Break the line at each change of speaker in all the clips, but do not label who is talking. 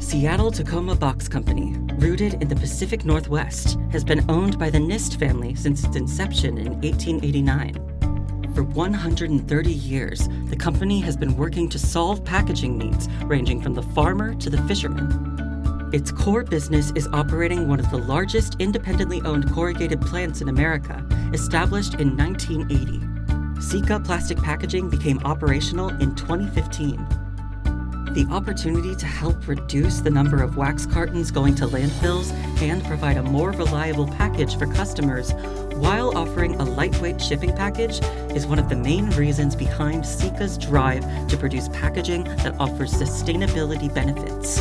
Seattle-Tacoma Box Company, rooted in the Pacific Northwest, has been owned by the Nist family since its inception in 1889. For 130 years, the company has been working to solve packaging needs ranging from the farmer to the fisherman. Its core business is operating one of the largest independently owned corrugated plants in America, established in 1980. SeaCa plastic packaging became operational in 2015. The opportunity to help reduce the number of wax cartons going to landfills and provide a more reliable package for customers while offering a lightweight shipping package is one of the main reasons behind SeaCa's drive to produce packaging that offers sustainability benefits.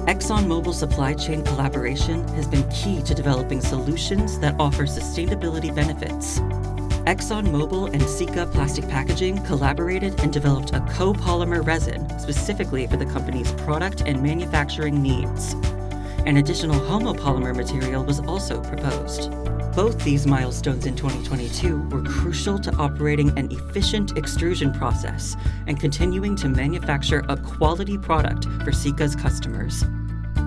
ExxonMobil supply chain collaboration has been key to developing solutions that offer sustainability benefits. ExxonMobil and SeaCa Plastic Packaging collaborated and developed a copolymer resin specifically for the company's product and manufacturing needs. An additional homopolymer material was also proposed. Both these milestones in 2022 were crucial to operating an efficient extrusion process and continuing to manufacture a quality product for SeaCa's customers.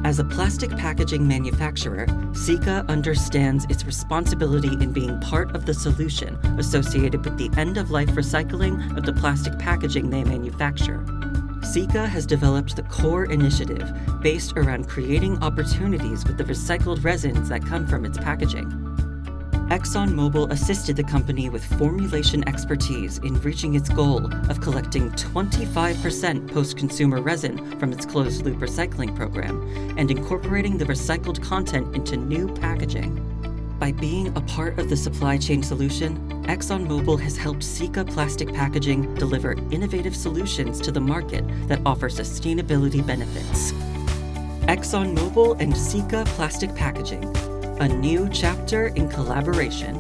As a plastic packaging manufacturer, SeaCa understands its responsibility in being part of the solution associated with the end-of-life recycling of the plastic packaging they manufacture. SeaCa has developed the core initiative based around creating opportunities with the recycled resins that come from its packaging. ExxonMobil assisted the company with formulation expertise in reaching its goal of collecting 25% post-consumer resin from its closed-loop recycling program and incorporating the recycled content into new packaging. By being a part of the supply chain solution, ExxonMobil has helped SeaCa Plastic Packaging deliver innovative solutions to the market that offer sustainability benefits. ExxonMobil and SeaCa Plastic Packaging, a new chapter in collaboration.